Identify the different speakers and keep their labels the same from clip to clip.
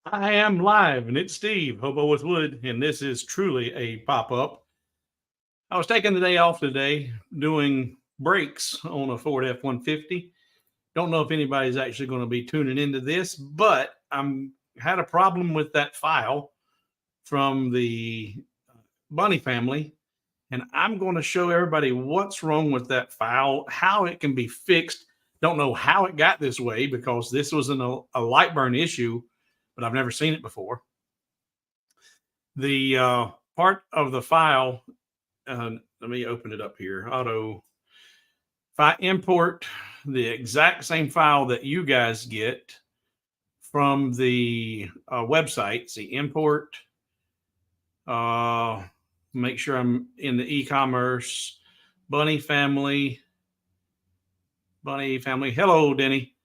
Speaker 1: I am live, and it's Steve, Hobo with Wood, and this is truly a pop-up. I was taking the day off today doing brakes on a Ford F-150. Don't know if anybody's actually going to be tuning into this, but I'm had a problem with that file from the Bunny family, and I'm going to show everybody what's wrong with that file, how it can be fixed. Don't know how it got this way because this was a Lightburn issue, but I've never seen it before. The part of the file, let me open it up here. If I import the exact same file that you guys get from the website, see import, make sure I'm in the e-commerce, Bunny family. Hello, Denny.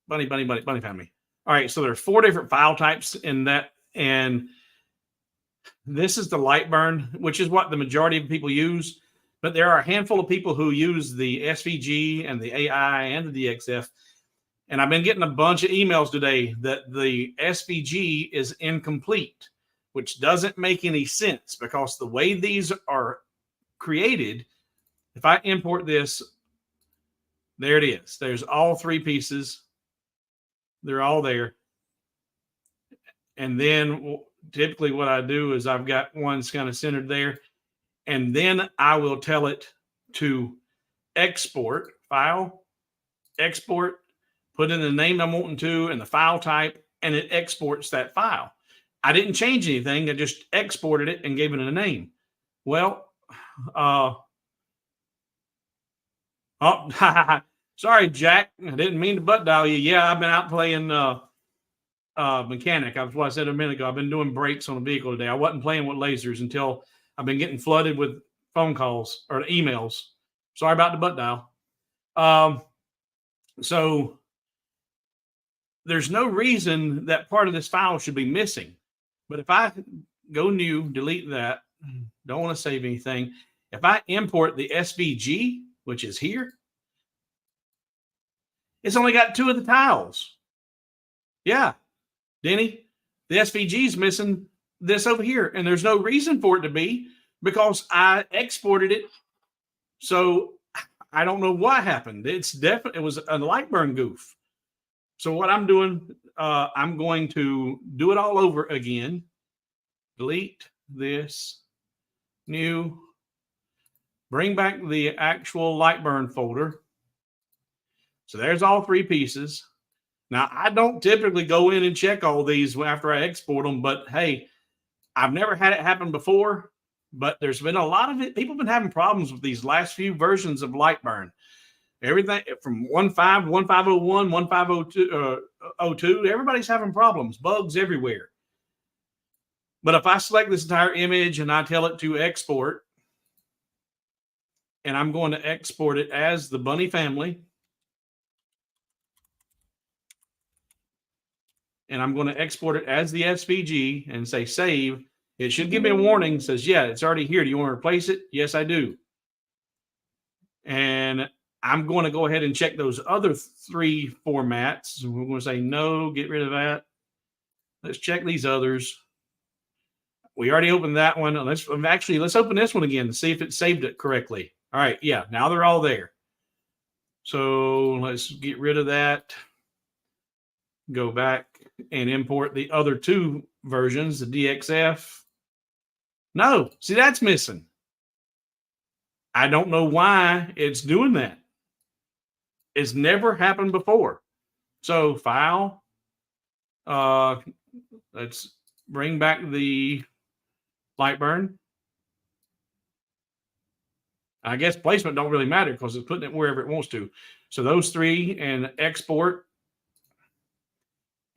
Speaker 1: Bunny family. All right, so there are 4 different file types in that, and this is the Lightburn, which is what the majority of people use. But there are a handful of people who use the SVG and the AI and the DXF. And I've been getting a bunch of emails today that the SVG is incomplete, which doesn't make any sense because the way these are created, if I import this, there it is. There's all 3 pieces. They're all there. And then typically what I do is I've got ones kind of centered there. And then I will tell it to export, file, export, put in the name I'm wanting to and the file type, and it exports that file. I didn't change anything. I just exported it and gave it a name. Well, sorry, Jack. I didn't mean to butt dial you. Yeah, I've been out playing mechanic. That's what I said a minute ago. I've been doing brakes on a vehicle today. I wasn't playing with lasers until I've been getting flooded with phone calls or emails. Sorry about the butt dial. So there's no reason that part of this file should be missing. But if I go new, delete that, don't want to save anything. If I import the SVG, which is here, it's only got 2 of the tiles. Yeah, Denny, the SVG is missing this over here, and there's no reason for it to be because I exported it. So I don't know what happened. It was a Lightburn goof. So what I'm doing, I'm going to do it all over again. Delete this, new, bring back the actual Lightburn folder. So there's all 3 pieces. Now, I don't typically go in and check all these after I export them, but hey, I've never had it happen before, but there's been a lot of it. People have been having problems with these last few versions of Lightburn. Everything from 1.5, 1.501, 1.502, everybody's having problems, bugs everywhere. But if I select this entire image and I tell it to export, and I'm going to export it as the Bunny family, and I'm going to export it as the SVG and say save, it should give me a warning. Says, yeah, it's already here. Do you want to replace it? Yes, I do. And I'm going to go ahead and check those other 3 formats. We're going to say no, get rid of that. Let's check these others. We already opened that one. Let's open this one again and see if it saved it correctly. All right, yeah, now they're all there. So let's get rid of that. Go back and import the other 2 versions, the DXF. No, see, that's missing. I don't know why it's doing that. It's never happened before. So file, let's bring back the Lightburn. I guess placement don't really matter because it's putting it wherever it wants to. So those 3 and export.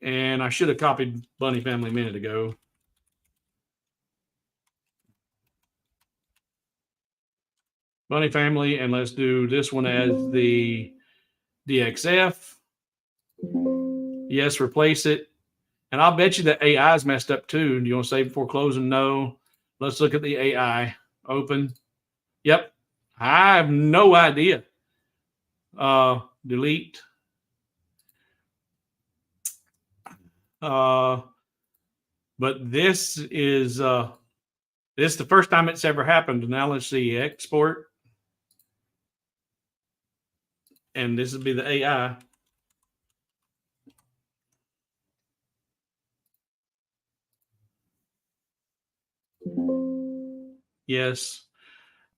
Speaker 1: And I should have copied Bunny family a minute ago. Bunny family, and let's do this one as the DXF. Yes, replace it. And I'll bet you that AI is messed up too. Do you want to save before closing? No. Let's look at the AI. Open. Yep. I have no idea. Delete. But this is the first time it's ever happened. Now let's see, export, and this would be the AI. Yes.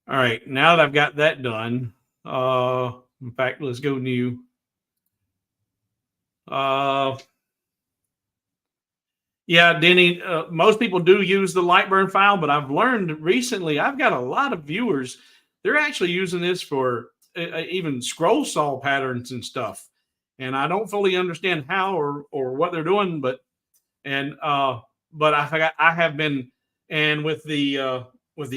Speaker 1: All right. Now that I've got that done, in fact, let's go new. Yeah, Denny, most people do use the Lightburn file, but I've learned recently, I've got a lot of viewers, they're actually using this for even scroll saw patterns and stuff. And I don't fully understand how or what they're doing, but I have been, and with the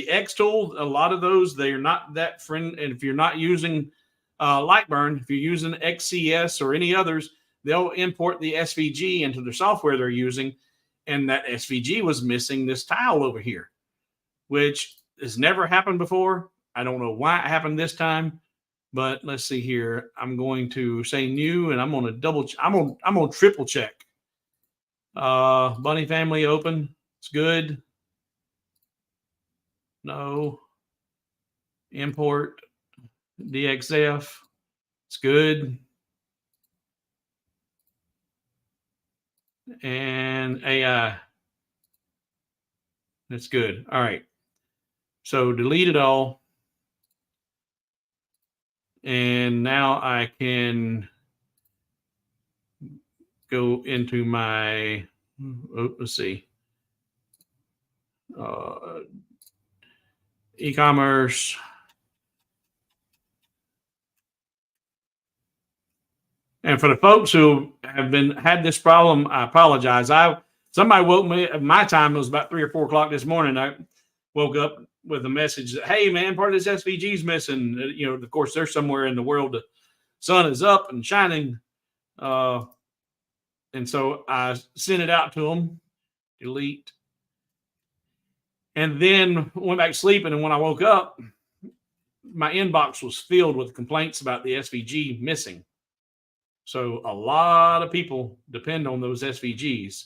Speaker 1: X tool, a lot of those, they're not that friend. And if you're not using Lightburn, if you're using XCS or any others, they'll import the SVG into the software they're using, and that SVG was missing this tile over here, which has never happened before. I don't know why it happened this time, but let's see here. I'm going to say new, and I'm going to double. I'm going to triple check. Bunny family open. It's good. No. Import DXF. It's good. And AI. That's good. All right. So delete it all. And now I can go into my, let's see, e-commerce. And for the folks who have had this problem, I apologize. Somebody woke me. My time was about 3 or 4 o'clock this morning. I woke up with a message that, hey man, part of this SVG is missing. You know, of course, they're somewhere in the world. The sun is up and shining, and so I sent it out to them. Delete, and then went back sleeping. And when I woke up, my inbox was filled with complaints about the SVG missing. So a lot of people depend on those SVGs.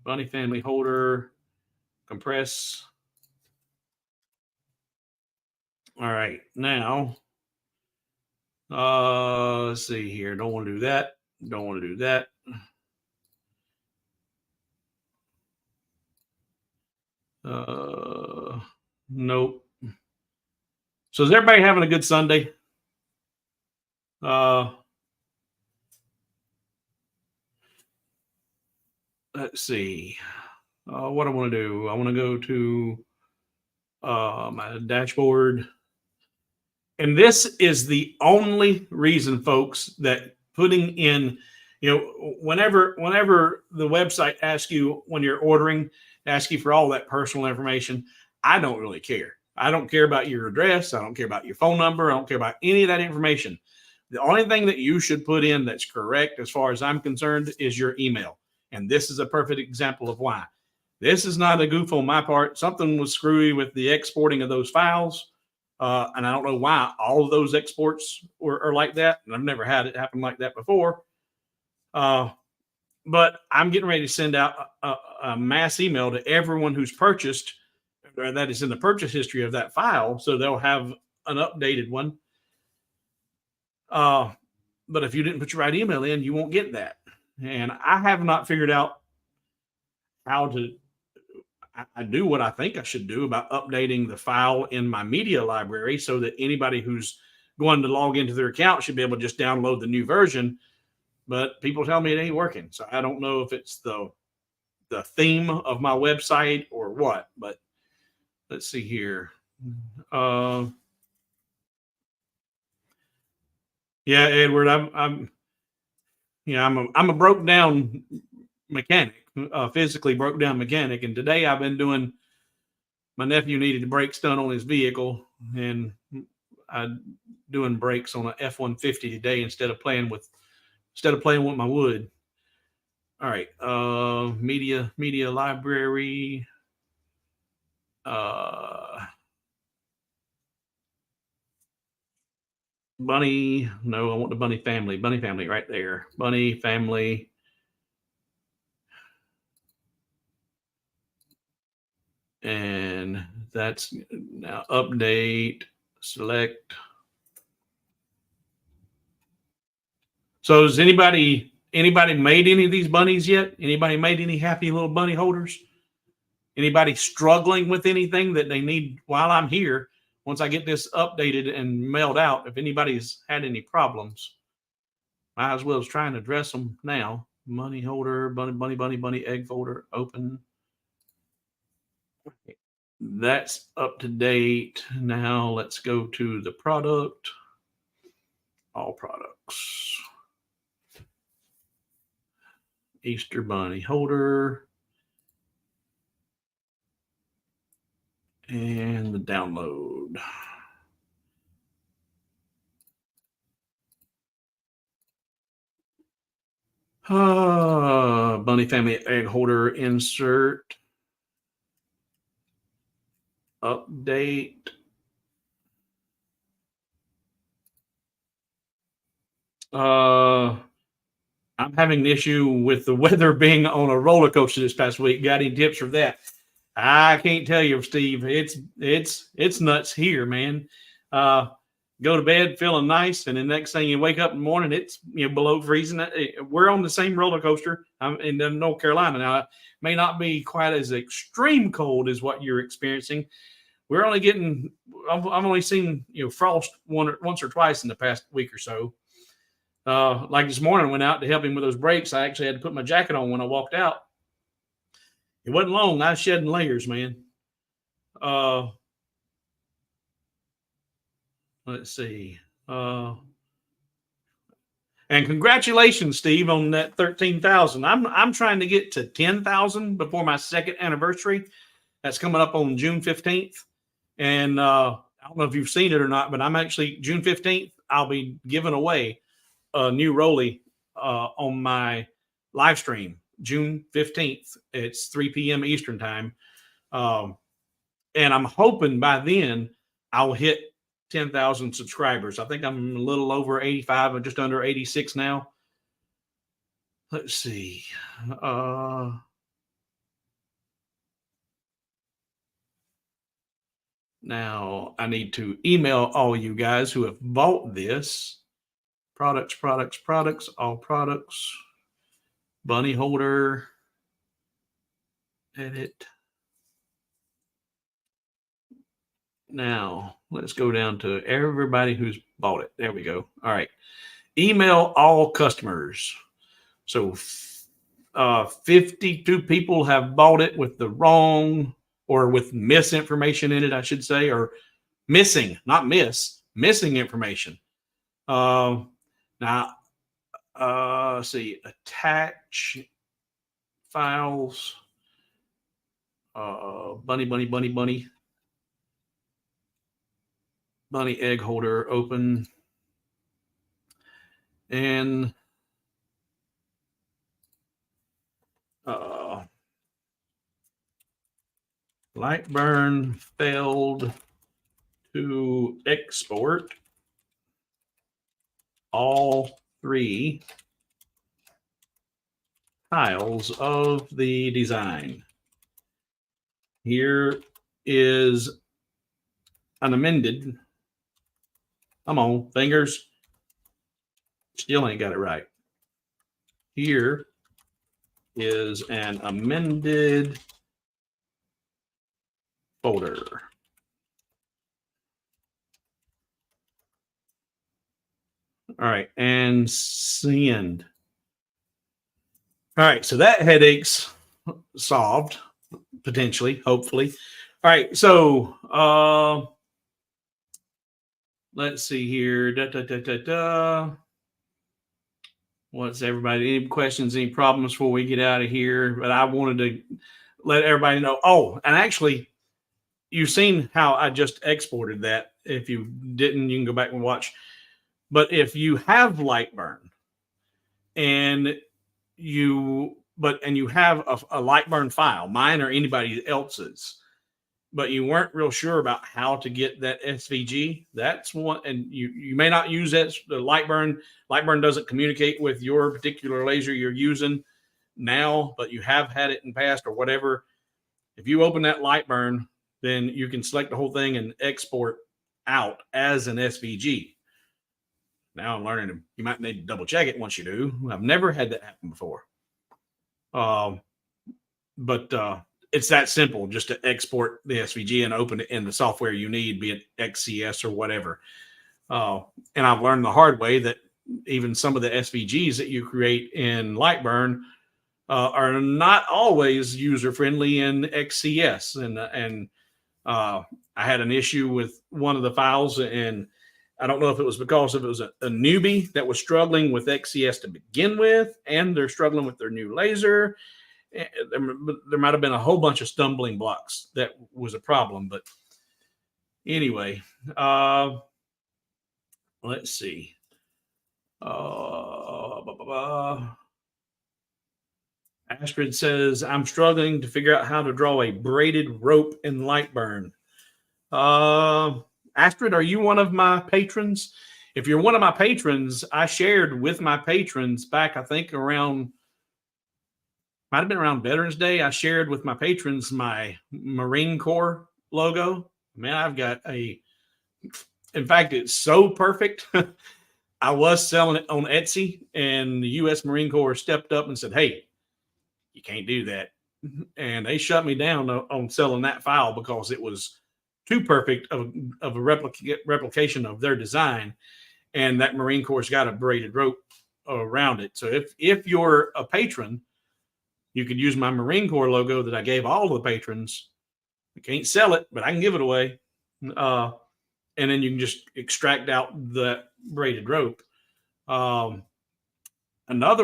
Speaker 1: Bunny family holder, compress. All right, now, let's see here. Don't want to do that. Don't want to do that. Nope. So is everybody having a good Sunday? Let's see. What I want to do. I want to go to my dashboard. And this is the only reason, folks, that putting in, you know, whenever the website asks you when you're ordering, ask you for all that personal information, I don't really care. I don't care about your address. I don't care about your phone number. I don't care about any of that information. The only thing that you should put in that's correct, as far as I'm concerned, is your email. And this is a perfect example of why. This is not a goof on my part. Something was screwy with the exporting of those files. And I don't know why all of those exports are like that. And I've never had it happen like that before. But I'm getting ready to send out a mass email to everyone who's purchased, or that is in the purchase history of that file. So they'll have an updated one. But if you didn't put your right email in, you won't get that. And I have not figured out how to. I do what I think I should do about updating the file in my media library so that anybody who's going to log into their account should be able to just download the new version. But people tell me it ain't working. So I don't know if it's the theme of my website or what, but let's see here. Yeah, Edward, I'm a broke down mechanic, physically broke down mechanic. And today I've been doing, my nephew needed the brakes done on his vehicle, and I'm doing brakes on an F-150 today instead of playing with my wood. All right, media library. Bunny, no, I want the bunny family right there. Bunny family. And that's now update, select. So has anybody made any of these bunnies yet? Anybody made any happy little bunny holders? Anybody struggling with anything that they need while I'm here? Once I get this updated and mailed out, if anybody's had any problems, might as well as trying to address them now. Bunny holder, bunny, egg folder, open. That's up to date. Now let's go to the product. All products. Easter bunny holder. And the download. Bunny family egg holder insert. Update. I'm having an issue with the weather being on a roller coaster this past week. Got any tips for that? I can't tell you, Steve. It's nuts here, man. Go to bed feeling nice, and the next thing you wake up in the morning, it's below freezing. We're on the same roller coaster. I'm in North Carolina now. It may not be quite as extreme cold as what you're experiencing. We're only getting. I've only seen frost once or twice in the past week or so. Like this morning, I went out to help him with those brakes. I actually had to put my jacket on when I walked out. It wasn't long. I was shedding layers, man. Let's see. And congratulations, Steve, on that 13,000. I'm trying to get to 10,000 before my second anniversary. That's coming up on June 15th. And I don't know if you've seen it or not, but I'm actually June 15th. I'll be giving away a new Rolly on my live stream, June 15th. It's 3 p.m. Eastern time. And I'm hoping by then I'll hit 10,000 subscribers. I think I'm a little over 85 or just under 86 now. Let's see. Now I need to email all you guys who have bought this. Products, all products. Bunny holder. Edit. Now, let's go down to everybody who's bought it. There we go. All right. Email all customers. So 52 people have bought it with the wrong or with misinformation in it, I should say, or missing, not missing information. Now, see, attach files. Bunny egg holder open, and Lightburn failed to export all 3 tiles of the design. Here is an amended. Come on, fingers. Still ain't got it right. Here is an amended folder. All right, and send. All right, so that headache's solved, potentially, hopefully. All right, so let's see here. What's everybody? Any questions, any problems before we get out of here? But I wanted to let everybody know. Oh, and actually, you've seen how I just exported that. If you didn't, you can go back and watch. But if you have Lightburn and you have a Lightburn file, mine or anybody else's, but you weren't real sure about how to get that SVG, that's one. And you may not use that. The Lightburn doesn't communicate with your particular laser you're using now, but you have had it in the past or whatever. If you open that Lightburn, then you can select the whole thing and export out as an SVG. Now I'm learning you might need to double check it once you do. I've never had that happen before. But it's that simple just to export the SVG and open it in the software you need, be it XCS or whatever. And I've learned the hard way that even some of the SVGs that you create in Lightburn are not always user-friendly in XCS. And I had an issue with one of the files, and I don't know if it was because it was a newbie that was struggling with XCS to begin with, and they're struggling with their new laser. There might have been a whole bunch of stumbling blocks that was a problem. But anyway, let's see. Astrid says, I'm struggling to figure out how to draw a braided rope in Lightburn. Astrid, are you one of my patrons? If you're one of my patrons, I shared with my patrons back, I think might have been around Veterans Day. I shared with my patrons my Marine Corps logo. Man, I've got in fact, it's so perfect. I was selling it on Etsy, and the U.S. Marine Corps stepped up and said, hey, you can't do that. And they shut me down on selling that file because it was too perfect of a replication of their design. And that Marine Corps got a braided rope around it. So if you're a patron, you could use my Marine Corps logo that I gave all the patrons. I can't sell it, but I can give it away. And then you can just extract out the braided rope. Another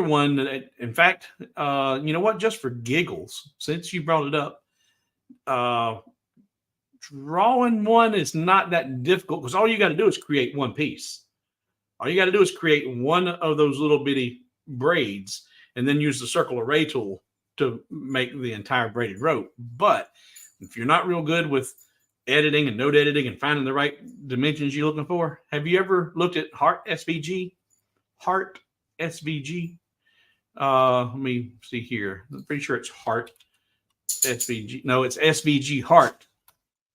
Speaker 1: one that, in fact, you know what? Just for giggles, since you brought it up, drawing one is not that difficult because all you got to do is create one piece. All you got to do is create one of those little bitty braids and then use the circle array tool to make the entire braided rope. But if you're not real good with editing and node editing and finding the right dimensions you're looking for, have you ever looked at Heart SVG? Heart SVG. Let me see here. I'm pretty sure it's Heart SVG. No, it's SVG Heart.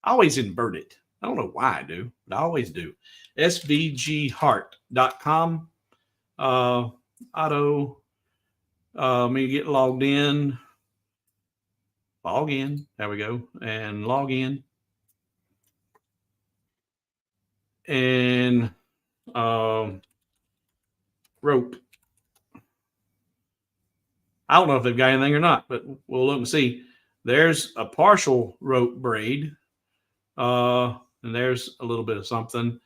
Speaker 1: I always invert it. I don't know why I do, but I always do. SVGheart.com. Let me get logged in. Log in. There we go. And log in. And rope. I don't know if they've got anything or not, but we'll look and see. There's a partial rope braid. And there's a little bit of something.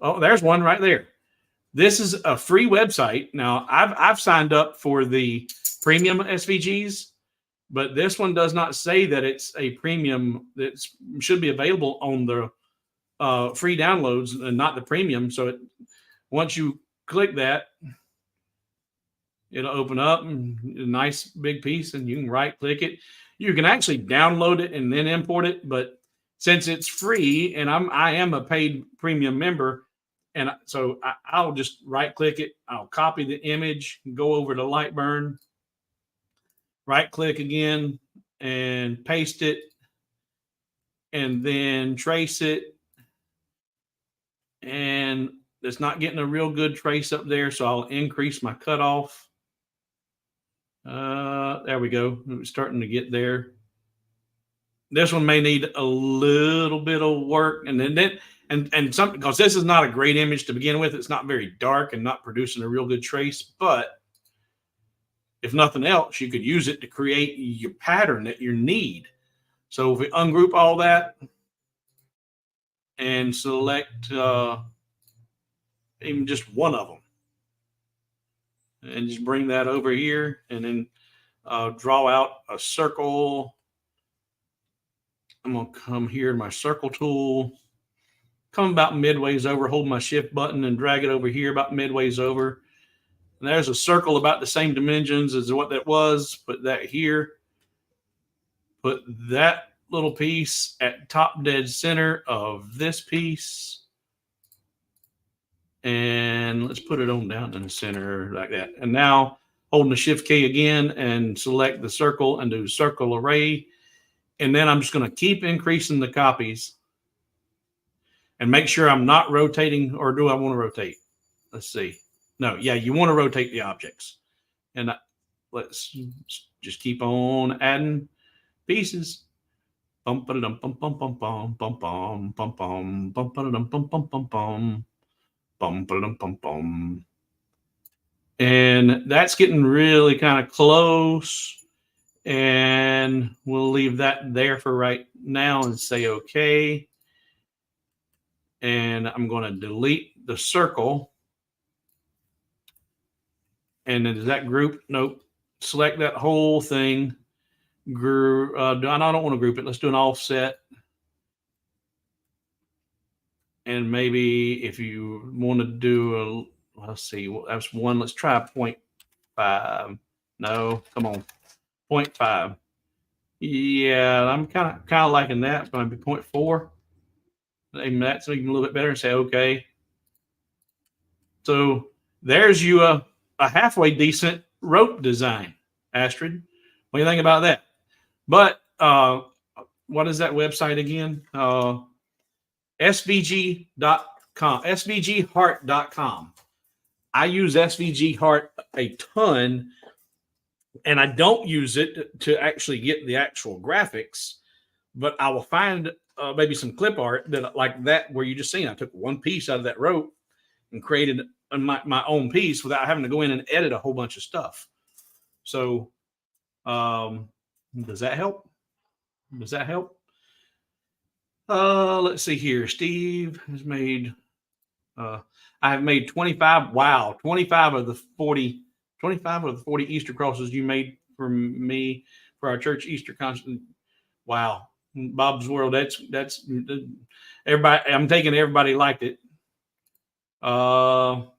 Speaker 1: Oh, there's one right there. This is a free website. Now, I've signed up for the premium SVGs, but this one does not say that it's a premium. That should be available on the free downloads and not the premium. So once you click that, it'll open up and a nice big piece, and you can right click it. You can actually download it and then import it, but since it's free and I am a paid premium member, and so I'll just right click it. I'll copy the image, go over to Lightburn, right click again and paste it, and then trace it. And it's not getting a real good trace up there, so I'll increase my cutoff. There we go. It's starting to get there. This one may need a little bit of work, and then something, because this is not a great image to begin with. It's not very dark and not producing a real good trace, but if nothing else, you could use it to create your pattern that you need. So if we ungroup all that and select even just one of them, and just bring that over here, and then draw out a circle. I'm going to come here to my circle tool, come about midways over, hold my shift button and drag it over here about midways over. And there's a circle about the same dimensions as what that was. Put that here. Put that little piece at top dead center of this piece. And let's put it on down in the center like that. And now holding the shift key again and select the circle and do circle array. And then I'm just going to keep increasing the copies and make sure I'm not rotating, or do I want to rotate? Let's see. No, yeah, you want to rotate the objects. And let's just keep on adding pieces. Bum ba dum bum bum bum bum bum bum bum bum bum ba dum bum bum bum bum bum ba dum bum bum. And that's getting really kind of close. And we'll leave that there for right now and say okay. And I'm going to delete the circle. And then does that group? Nope. Select that whole thing. I don't want to group it. Let's do an offset. And maybe if you want to do let's see, that's one. Let's try 0.5. No, come on, 0.5. Yeah, I'm kind of liking that. It's going to be 0.4. Maybe that's even a little bit better, and say okay. So there's you a halfway decent rope design, Astrid. What do you think about that? But what is that website again? SVG.com, SVGHeart.com. I use SVG Heart a ton, and I don't use it to actually get the actual graphics, but I will find maybe some clip art that like that where you just seen I took one piece out of that rope and created my own piece without having to go in and edit a whole bunch of stuff. So does that help? Does that help? Let's see here. Steve has made I have made 25. Wow, 25 of the 40 Easter crosses you made for me for our church Easter concert. Wow, Bob's World. That's everybody. I'm taking everybody liked it. How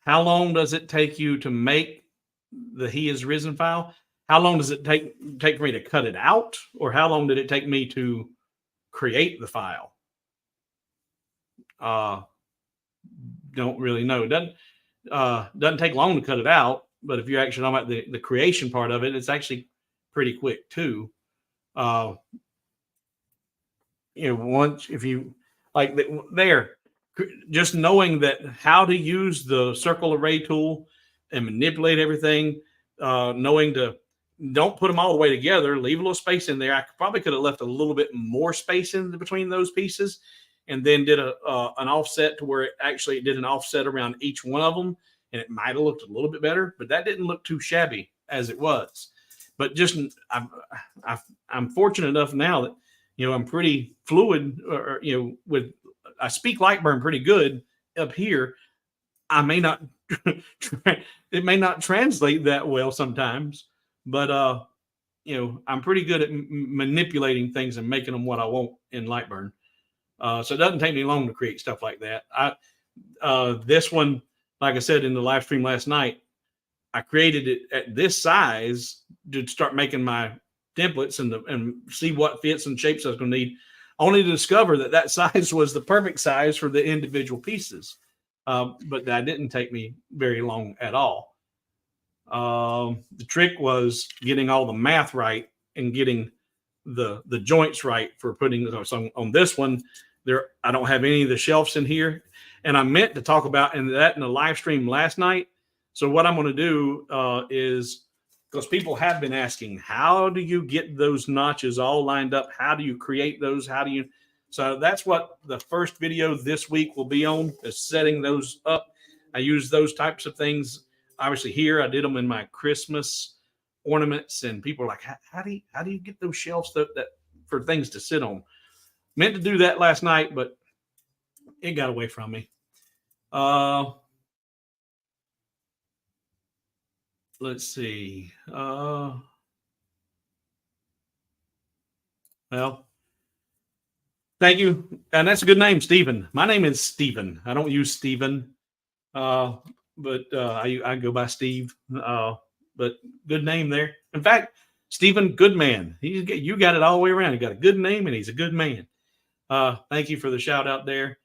Speaker 1: long does it take you to make the He Is Risen file? How long does it take for me to cut it out, or how long did it take me to create the file? Don't really know. It doesn't take long to cut it out, but if you're actually talking about the creation part of it, it's actually pretty quick too. Once if you like there, just knowing that how to use the circle array tool and manipulate everything, knowing to don't put them all the way together, leave a little space in there. I probably could have left a little bit more space in between those pieces, and then did an offset to where it actually did an offset around each one of them, and it might have looked a little bit better, but that didn't look too shabby as it was. But just I'm fortunate enough now that I'm pretty fluid, or with I speak Lightburn pretty good up here. I may not it may not translate that well sometimes, but I'm pretty good at manipulating things and making them what I want in Lightburn. So it doesn't take me long to create stuff like that. This one, like I said in the live stream last night, I created it at this size to start making my templates and see what fits and shapes I was going to need, only to discover that size was the perfect size for the individual pieces. But that didn't take me very long at all. The trick was getting all the math right and getting the joints right for putting. So on this one, I don't have any of the shelves in here, and I meant to talk about in the live stream last night. So what I'm going to do is, because people have been asking, how do you get those notches all lined up? How do you create those? So that's what the first video this week will be on, is setting those up. I use those types of things. Obviously here, I did them in my Christmas ornaments, and people are like, how do you get those shelves that for things to sit on? Meant to do that last night, but it got away from me. Let's see. Well, thank you. And that's a good name, Stephen. My name is Stephen. I don't use Stephen, but I go by Steve. But good name there. In fact, Stephen Goodman. You got it all the way around. You got a good name, and he's a good man. Thank you for the shout out there.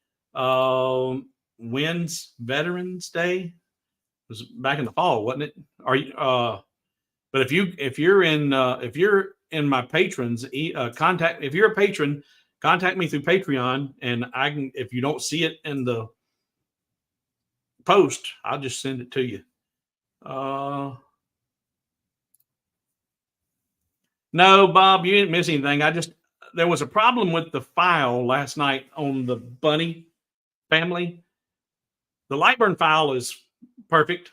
Speaker 1: When's Veterans Day? It was back in the fall, wasn't it? But if you're in my patrons, contact, if you're a patron, contact me through Patreon, and I can, if you don't see it in the post, I'll just send it to you. No, Bob, you didn't miss anything. There was a problem with the file last night on the Bunny family. The Lightburn file is perfect,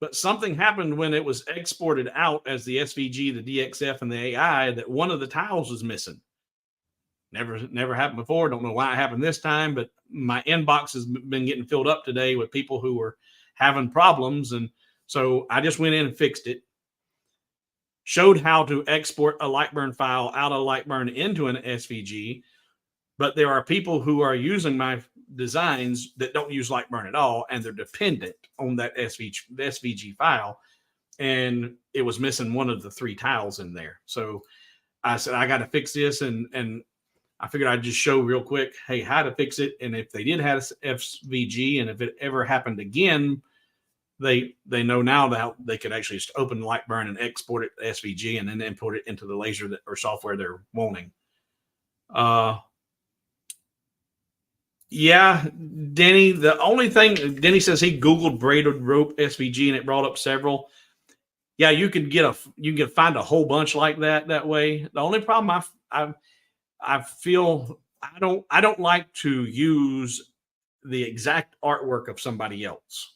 Speaker 1: but something happened when it was exported out as the SVG, the DXF, and the AI, that one of the tiles was missing. Never happened before. Don't know why it happened this time, but my inbox has been getting filled up today with people who were having problems. And so I just went in and fixed it. Showed how to export a Lightburn file out of Lightburn into an SVG. But there are people who are using my designs that don't use Lightburn at all, and they're dependent on that SVG file. And it was missing one of the 3 tiles in there. So I said, I got to fix this. And I figured I'd just show real quick, hey, how to fix it. And if they did have SVG, and if it ever happened again, they know now that they could actually just open Lightburn and export it to SVG and then import it into the laser or software they're wanting. Yeah, Denny, the only thing, Denny says he Googled braided rope SVG and it brought up several. Yeah, you can find a whole bunch like that way. The only problem I feel, I don't like to use the exact artwork of somebody else.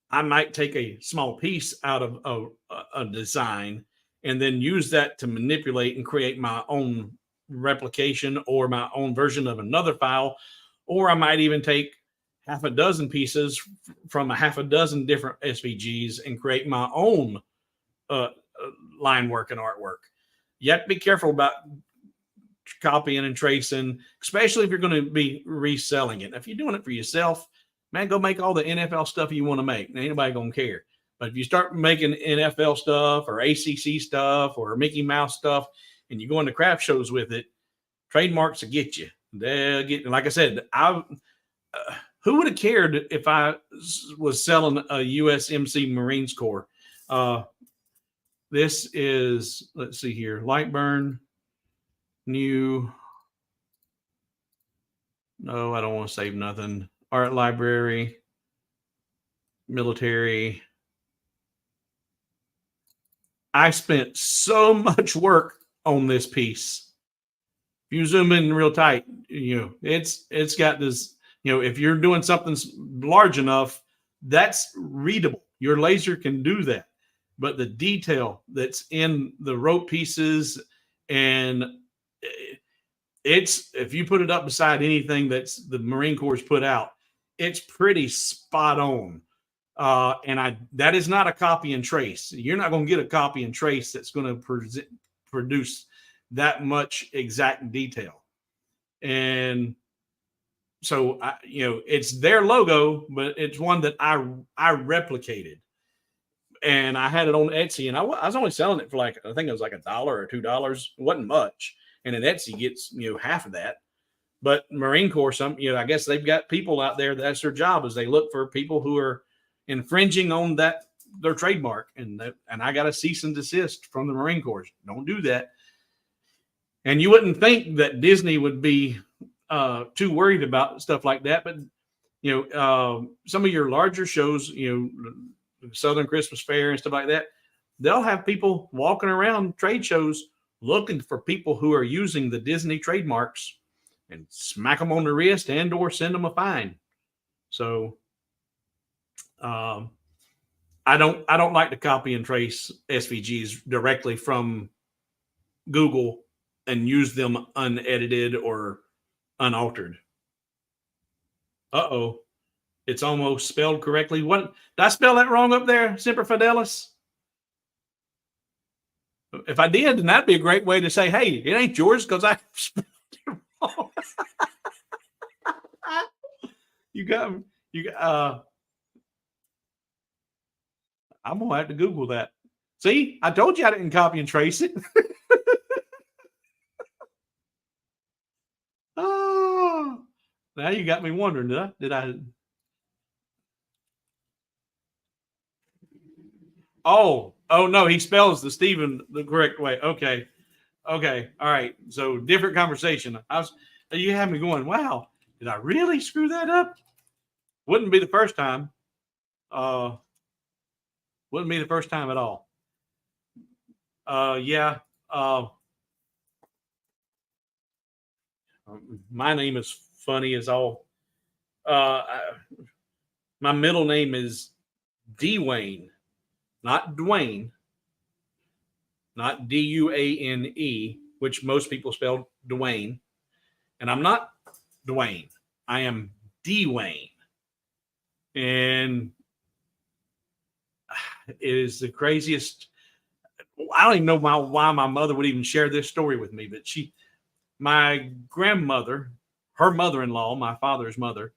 Speaker 1: I might take a small piece out of a design and then use that to manipulate and create my own replication or my own version of another file. Or I might even take half a dozen pieces from a half a dozen different SVGs and create my own line work and artwork. You have to be careful about copying and tracing, especially if you're going to be reselling it. If you're doing it for yourself, man, go make all the NFL stuff you want to make. Ain't nobody going to care. But if you start making NFL stuff or ACC stuff or Mickey Mouse stuff, and you go into craft shows with it, trademarks will get you. They'll get, like I said, who would have cared if I was selling a USMC Marines Corps? This is, let's see here, Lightburn, new. No, I don't want to save nothing. Art library, military. I spent so much work on this piece. If you zoom in real tight, it's got this, if you're doing something large enough, that's readable. Your laser can do that. But the detail that's in the rope pieces, and if you put it up beside anything that's the Marine Corps put out, it's pretty spot on. And that is not a copy and trace. You're not going to get a copy and trace that's going to produce that much exact detail. And so, it's their logo, but it's one that I replicated. And I had it on Etsy, and I was only selling it for I think it was like $1 or $2. It wasn't much. And then Etsy gets, half of that. But Marine Corps, I guess they've got people out there, that's their job, is they look for people who are infringing on their trademark. And I got a cease and desist from the Marine Corps. Don't do that. And you wouldn't think that Disney would be too worried about stuff like that. But, some of your larger shows, Southern Christmas Fair and stuff like that, they'll have people walking around trade shows looking for people who are using the Disney trademarks and smack them on the wrist and or send them a fine. So I don't like to copy and trace SVGs directly from Google and use them unedited or unaltered. Uh-oh. It's almost spelled correctly. What did I spell that wrong up there, Semper Fidelis? If I did, then that'd be a great way to say, hey, it ain't yours because I spelled it wrong. I'm gonna have to Google that. See, I told you I didn't copy and trace it. Oh, now you got me wondering, did I? Oh, Oh no, he spells the Stephen the correct way. Okay. Okay. All right. So different conversation. You have me going, wow, did I really screw that up? Wouldn't be the first time. Uh, wouldn't be the first time at all. Yeah. Uh, my name is funny as all. My middle name is Dwayne, not Dwayne, not Duane, which most people spell Dwayne. And I'm not Dwayne. I am Dwayne. And it is the craziest. I don't even know why my mother would even share this story with me, but my grandmother, her mother-in-law, my father's mother,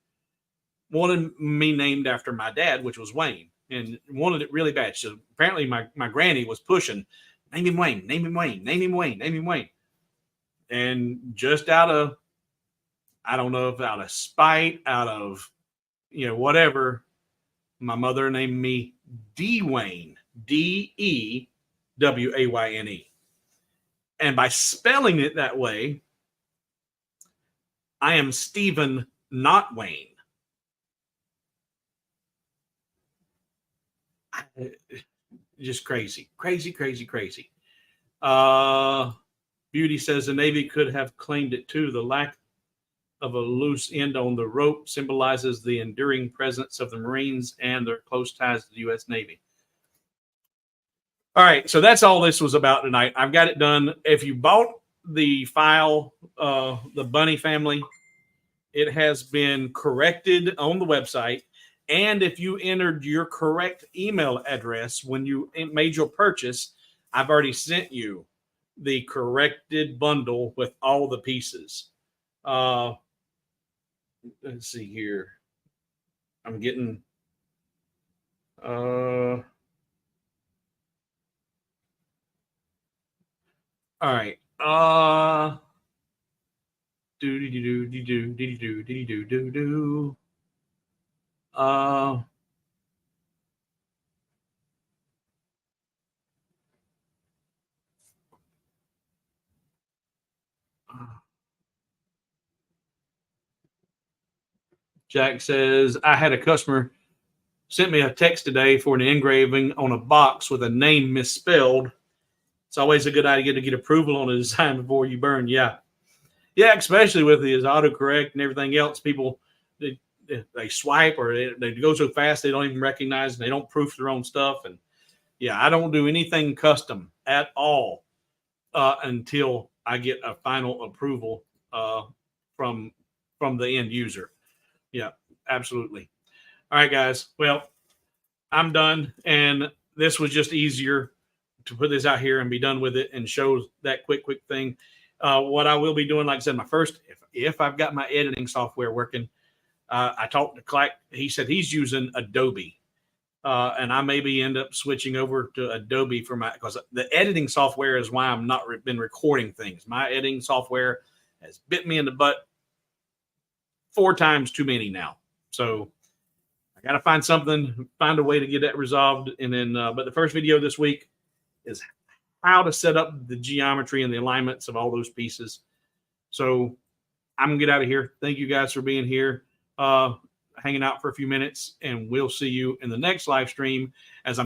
Speaker 1: wanted me named after my dad, which was Wayne, and wanted it really bad. So apparently my granny was pushing, name him Wayne, name him Wayne, name him Wayne, name him Wayne. And just out of, I don't know if out of spite, out of, whatever, my mother named me Dwayne, Dewayne. And by spelling it that way, I am Stephen, not Wayne. Just crazy. Beauty says the Navy could have claimed it too. The lack of a loose end on the rope symbolizes the enduring presence of the Marines and their close ties to the U.S. Navy. All right, so that's all this was about tonight. I've got it done. If you bought the file, the Bunny family, it has been corrected on the website. And if you entered your correct email address when you made your purchase, I've already sent you the corrected bundle with all the pieces. Let's see here. I'm getting all right. Jack says, I had a customer sent me a text today for an engraving on a box with a name misspelled. It's always a good idea to get approval on a design before you burn. Yeah. Yeah, especially with his autocorrect and everything else. People, they swipe or they go so fast they don't even recognize and they don't proof their own stuff. And yeah, I don't do anything custom at all until I get a final approval from the end user. Yeah, absolutely. All right, guys. Well, I'm done, and this was just easier to put this out here and be done with it and show that quick thing. What I will be doing, like I said, my first, if I've got my editing software working, I talked to Clack. He said he's using Adobe, and I maybe end up switching over to Adobe for because the editing software is why I'm not been recording things. My editing software has bit me in the butt 4 times too many now. So I got to find a way to get that resolved. And then, but the first video this week is how to set up the geometry and the alignments of all those pieces. So I'm gonna get out of here. Thank you guys for being here, hanging out for a few minutes, and we'll see you in the next live stream as I'm